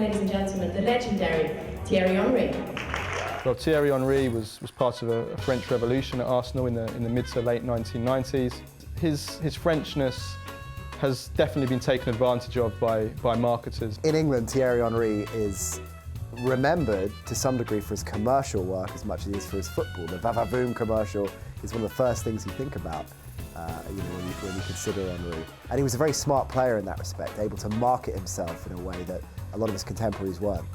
ladies and gentlemen, the legendary Thierry Henry. Well, Thierry Henry was part of a French Revolution at Arsenal in the mid to late 1990s. His Frenchness has definitely been taken advantage of by marketers. In England, Thierry Henry is remembered to some degree for his commercial work as much as he is for his football. The Va-Va-Voom commercial is one of the first things you think about when you consider Henry. And he was a very smart player in that respect, able to market himself in a way that a lot of his contemporaries weren't.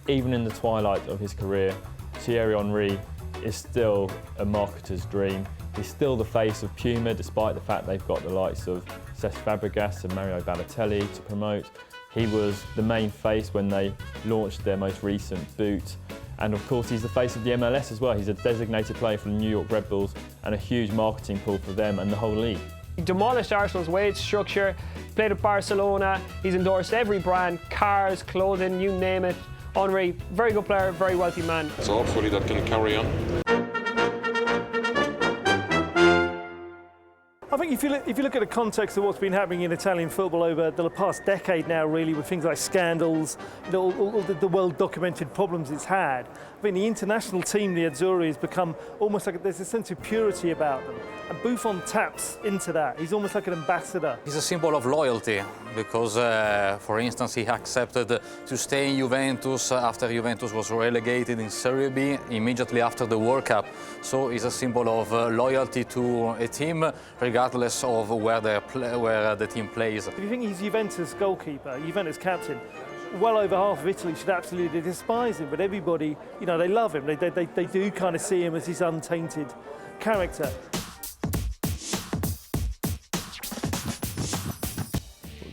Even in the twilight of his career, Thierry Henry is still a marketer's dream. He's still the face of Puma, despite the fact they've got the likes of Cesc Fabregas and Mario Balotelli to promote. He was the main face when they launched their most recent boot. And of course, he's the face of the MLS as well. He's a designated player for the New York Red Bulls and a huge marketing pull for them and the whole league. He demolished Arsenal's wage structure, played at Barcelona, he's endorsed every brand, cars, clothing, you name it. Henry, very good player, very wealthy man. So hopefully that can carry on. I think if you look at the context of what's been happening in Italian football over the past decade now, really, with things like scandals, all the well-documented problems it's had, I think the international team, the Azzurri, has become almost like there's a sense of purity about them. And Buffon taps into that. He's almost like an ambassador. He's a symbol of loyalty because, for instance, he accepted to stay in Juventus after Juventus was relegated in Serie B immediately after the World Cup. So he's a symbol of loyalty to a team, regardless of where the team plays. If you think he's Juventus goalkeeper, Juventus captain, well over half of Italy should absolutely despise him, but everybody, they love him. They do kind of see him as his untainted character.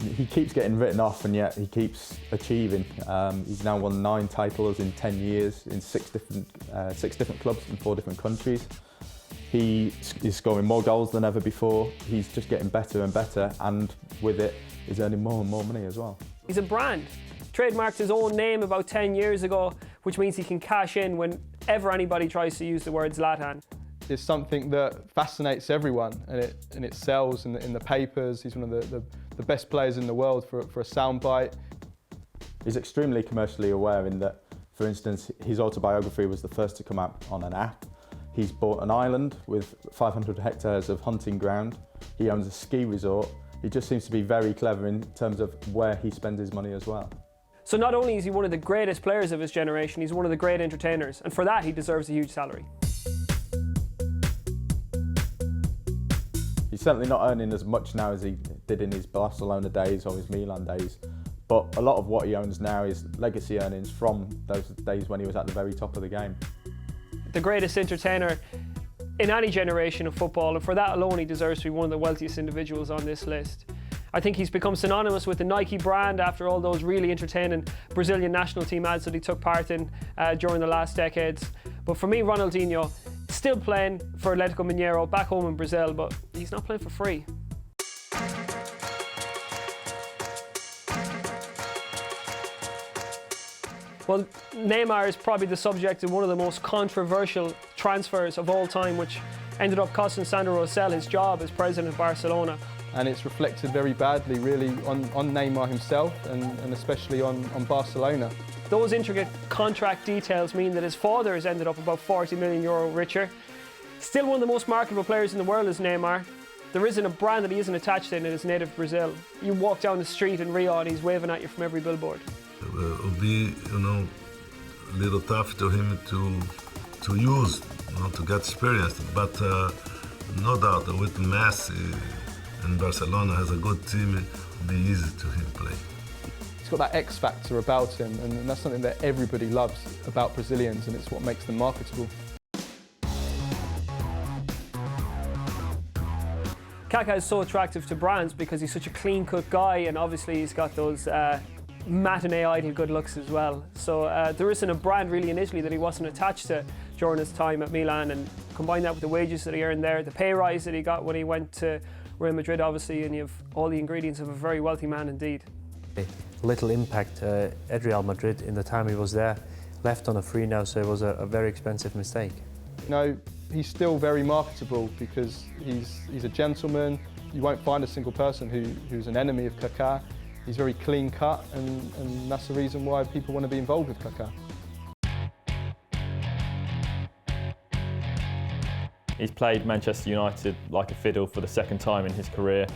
He keeps getting written off, and yet he keeps achieving. He's now won 9 titles in 10 years in 6 different clubs in 4 different countries. He is scoring more goals than ever before. He's just getting better and better, and with it, he's earning more and more money as well. He's a brand. Trademarked his own name about 10 years ago, which means he can cash in whenever anybody tries to use the word Zlatan. It's something that fascinates everyone, and it sells in the papers. He's one of the best players in the world for a soundbite. He's extremely commercially aware in that, for instance, his autobiography was the first to come out on an app. He's bought an island with 500 hectares of hunting ground. He owns a ski resort. He just seems to be very clever in terms of where he spends his money as well. So not only is he one of the greatest players of his generation, he's one of the great entertainers, and for that he deserves a huge salary. He's certainly not earning as much now as he did in his Barcelona days or his Milan days, but a lot of what he owns now is legacy earnings from those days when he was at the very top of the game. The greatest entertainer in any generation of football, and for that alone he deserves to be one of the wealthiest individuals on this list. I think he's become synonymous with the Nike brand after all those really entertaining Brazilian national team ads that he took part in during the last decades. But for me, Ronaldinho, still playing for Atlético Mineiro back home in Brazil, but he's not playing for free. Well, Neymar is probably the subject of one of the most controversial transfers of all time, which ended up costing Sandro Rosell his job as president of Barcelona. And it's reflected very badly, really, on Neymar himself and especially on Barcelona. Those intricate contract details mean that his father has ended up about €40 million richer. Still one of the most marketable players in the world is Neymar. There isn't a brand that he isn't attached to in his native Brazil. You walk down the street in Rio and he's waving at you from every billboard. It would be, a little tough to him to use, to get experience. But no doubt with Messi and Barcelona has a good team, it will be easy to him play. He's got that X factor about him, and that's something that everybody loves about Brazilians, and it's what makes them marketable. KAKA is so attractive to brands because he's such a clean-cut guy, and obviously he's got those matinee idol good looks as well. So there isn't a brand really in Italy that he wasn't attached to during his time at Milan, and combine that with the wages that he earned there, the pay rise that he got when he went to Real Madrid, obviously, and you have all the ingredients of a very wealthy man indeed. Little impact at Real Madrid in the time he was there, left on a free now, so it was a very expensive mistake. He's still very marketable because he's a gentleman. You won't find a single person who's an enemy of KAKA. He's very clean cut, and that's the reason why people want to be involved with KAKA. He's played Manchester United like a fiddle for the second time in his career.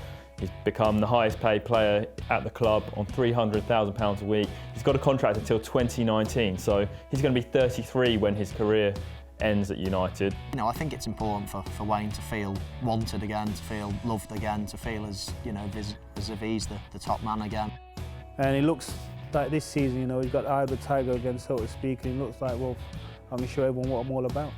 He's become the highest paid player at the club on £300,000 a week. He's got a contract until 2019, so he's going to be 33 when his career ends at United. You know, I think it's important for Wayne to feel wanted again, to feel loved again, to feel as, you know, as if he's the top man again. And it looks like this season, you know, he's got the eye of the tiger again, so to speak, and it looks like, well, I'm going to show everyone what I'm all about.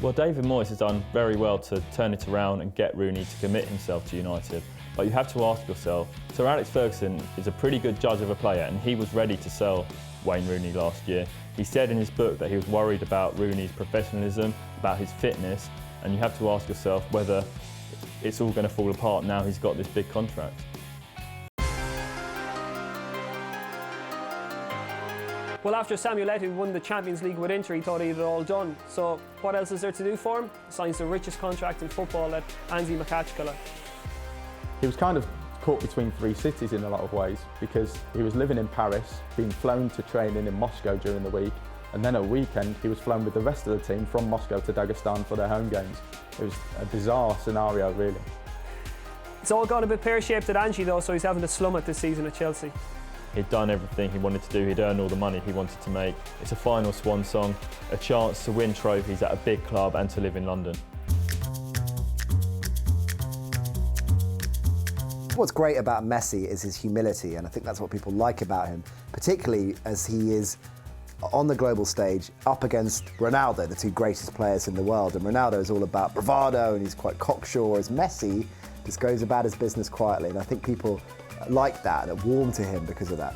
Well, David Moyes has done very well to turn it around and get Rooney to commit himself to United. But you have to ask yourself, Sir Alex Ferguson is a pretty good judge of a player, and he was ready to sell Wayne Rooney last year. He said in his book that he was worried about Rooney's professionalism, about his fitness, and you have to ask yourself whether it's all going to fall apart now he's got this big contract. Well, after Samuel Eto'o won the Champions League with Inter, he thought he had it all done. So what else is there to do for him? He signs the richest contract in football at Anzi Makachkala. He was kind of caught between three cities in a lot of ways, because he was living in Paris, being flown to training in Moscow during the week, and then at weekend he was flown with the rest of the team from Moscow to Dagestan for their home games. It was a bizarre scenario, really. It's all gone a bit pear-shaped at Angie though, so he's having to slum it this season at Chelsea. He'd done everything he wanted to do, he'd earned all the money he wanted to make. It's a final swan song, a chance to win trophies at a big club and to live in London. What's great about Messi is his humility, and I think that's what people like about him, particularly as he is on the global stage up against Ronaldo, the two greatest players in the world. And Ronaldo is all about bravado and he's quite cocksure, whereas Messi just goes about his business quietly. And I think people like that and warm to him because of that.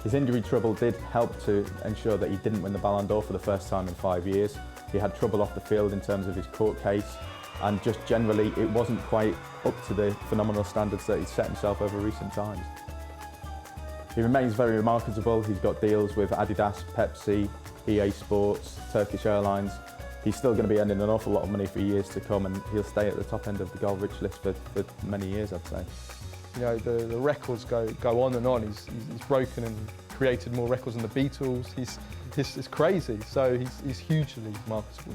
His injury trouble did help to ensure that he didn't win the Ballon d'Or for the first time in 5 years. He had trouble off the field in terms of his court case, and just generally it wasn't quite up to the phenomenal standards that he's set himself over recent times. He remains very remarkable. He's got deals with Adidas, Pepsi, EA Sports, Turkish Airlines. He's still going to be earning an awful lot of money for years to come, and he'll stay at the top end of the goal-rich list for many years, I'd say. You know, the records go on and on. He's broken and created more records than the Beatles. It's crazy. So he's hugely marketable.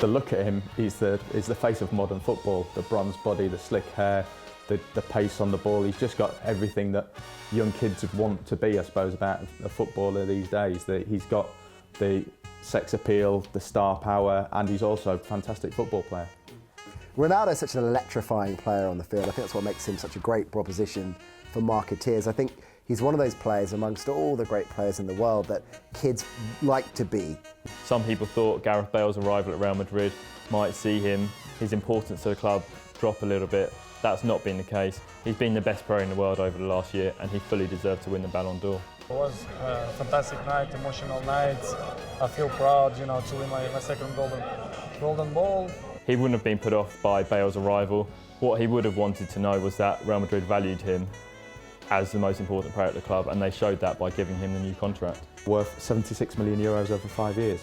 The look at him, he's the face of modern football. The bronze body, the slick hair, the pace on the ball. He's just got everything that young kids would want to be, I suppose, about a footballer these days. He's got the sex appeal, the star power, and he's also a fantastic football player. Ronaldo is such an electrifying player on the field. I think that's what makes him such a great proposition for marketeers. I think he's one of those players amongst all the great players in the world that kids like to be. Some people thought Gareth Bale's arrival at Real Madrid might see his importance to the club drop a little bit. That's not been the case. He's been the best player in the world over the last year, and he fully deserved to win the Ballon d'Or. It was a fantastic night, emotional night. I feel proud, you know, to win my second golden ball. He wouldn't have been put off by Bale's arrival. What he would have wanted to know was that Real Madrid valued him as the most important player at the club, and they showed that by giving him the new contract. Worth €76 million over 5 years.